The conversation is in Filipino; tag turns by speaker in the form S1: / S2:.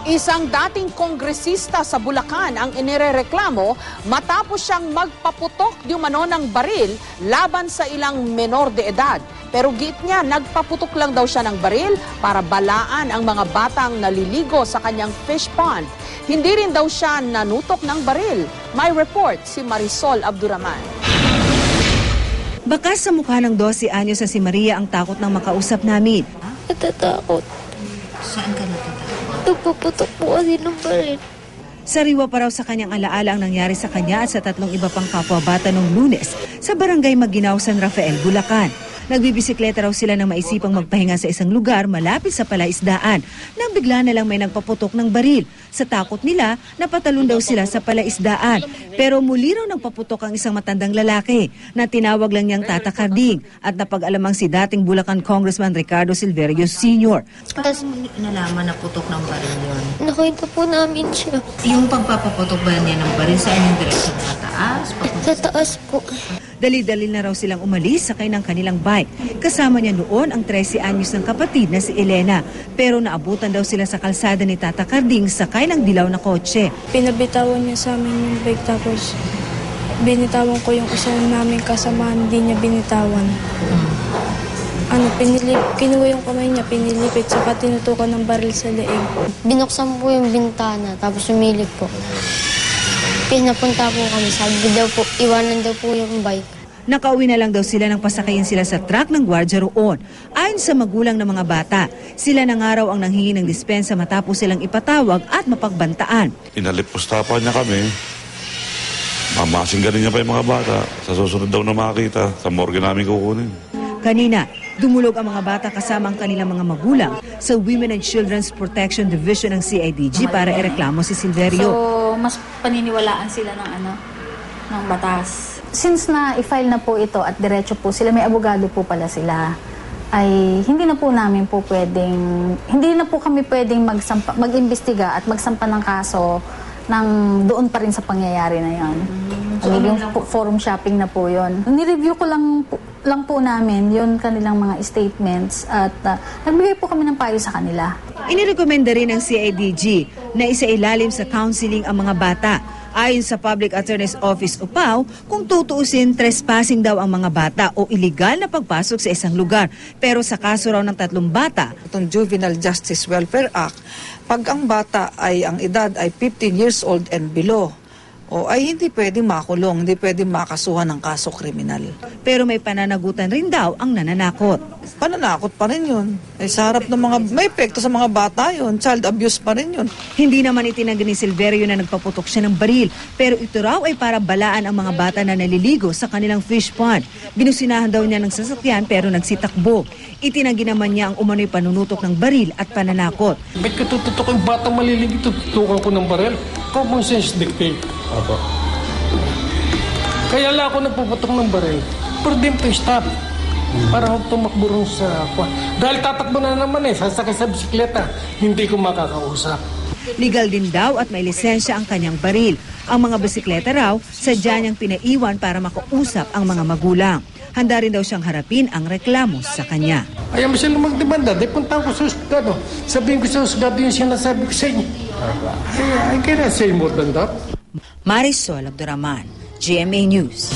S1: Isang dating kongresista sa Bulacan ang inirereklamo matapos siyang magpaputok di umano ng baril laban sa ilang menor de edad. Pero giit niya, nagpaputok lang daw siya ng baril para balaan ang mga batang naliligo sa kanyang fish pond. Hindi rin daw siya nanutok ng baril. May report si Marisol Abduraman.
S2: Bakas sa mukha ng 12 anyos na si Maria ang takot ng makausap namin.
S3: Natatakot.
S2: Saan ka natatakot?
S3: Nagpaputok po kasi ng baril.
S2: Sariwa pa raw sa kanyang alaala ang nangyari sa kanya at sa 3 iba pang kapwa-bata noong Lunes sa barangay Maginaw, San Rafael, Bulacan. Nagbibisikleta raw sila nang maisipang magpahinga sa isang lugar malapit sa palaisdaan nang bigla na lang may nagpaputok ng baril. Sa takot nila, napatalon daw sila sa palaisdaan. Pero muli raw nagpaputok ang isang matandang lalaki na tinawag lang niyang Tata Carding at napag-alamang si dating Bulacan Congressman Ricardo Silverio Sr.
S4: Tapos nalaman na putok ng baril yun.
S3: Nakita po namin siya.
S4: Yung pagpapaputok ba niya ng baril sa inyong direksyon? Pataas?
S3: Sa taas po.
S2: Dali-dali na raw silang umalis sakay ng kanilang bike. Kasama niya noon ang 13 anyos ng kapatid na si Elena. Pero naabutan daw sila sa kalsada ni Tata Carding sakay ng dilaw na kotse.
S5: Pinabitawan niya sa amin yung bike tapos binitawan ko yung isa namin kasama, hindi niya binitawan. Kinuha yung kamay niya, pinilipit, saka tinutukan ng baril sa leeg.
S3: Binuksan po yung bintana tapos sumilip po. Pinapunta po kami, sabi daw po, iwanan daw po yung bike.
S2: Nakauwi na lang daw sila nang pasakayin sila sa truck ng gwardya roon. Ayon sa magulang ng mga bata, sila ng araw ang nanghingi ng dispensa matapos silang ipatawag at mapagbantaan.
S6: Inalipustapan niya kami. Mamasing ganin niya pa yung mga bata. Sa susunod daw na makita, sa morgue namin kukunin.
S2: Kanina, dumulog ang mga bata kasama ang kanilang mga magulang sa Women and Children's Protection Division ng CIDG para ireklamo si Silverio.
S7: So, mas paniniwalaan sila ng batas.
S8: Since na i-file na po ito at diretso po sila, may abogado po pala sila, ay hindi na po kami pwedeng mag-imbestiga at magsampa ng kaso doon pa rin sa pangyayari na yan. Yung forum shopping na po yun. Nireview ko lang po namin yun kanilang mga statements at nagbigay po kami ng payo sa kanila.
S2: Inirekomenda rin ng CIDG na isailalim sa counseling ang mga bata. Ayon sa Public Attorney's Office Upao, kung tutuusin, trespassing daw ang mga bata o illegal na pagpasok sa isang lugar. Pero sa kaso raw ng 3 bata,
S9: itong Juvenile Justice Welfare Act, pag ang bata ang edad ay 15 years old and below, ay hindi pwedeng makulong, hindi pwedeng makasuhan ng kaso kriminal.
S2: Pero may pananagutan rin daw ang nananakot.
S9: Pananakot pa rin yun. Sa harap ng may epekto sa mga bata yun, child abuse pa rin yun.
S2: Hindi naman itinanggi ni Silverio na nagpaputok siya ng baril, pero ito raw ay para balaan ang mga bata na naliligo sa kanilang fish pond. Binusinahan daw niya ng sasakyan pero nagsitakbo. Itinanggi naman niya ang umano'y panunutok ng baril at pananakot.
S10: Ba't ka tututok yung batang maliligid, tututukan ko ng baril? Common sense dictate. Apo. Kaya lang ako nagpuputok ng baril for them to stop. Para huwag tumakbo rin sa kwan. Dahil tatakbo na naman sasakay sa bisikleta, hindi ko makakausap.
S2: Legal din daw at may lisensya ang kanyang baril. Ang mga bisikleta raw, sadya niyang pinaiwan para makausap ang mga magulang. Handa rin daw siyang harapin ang reklamo sa kanya.
S10: Ayaw mo sila magdemanda, di punta ko sa husgado. Sabihin ko sa husgado yung sinasabi ko sa inyo. I cannot say more than that.
S2: Marisol Abduraman, GMA News.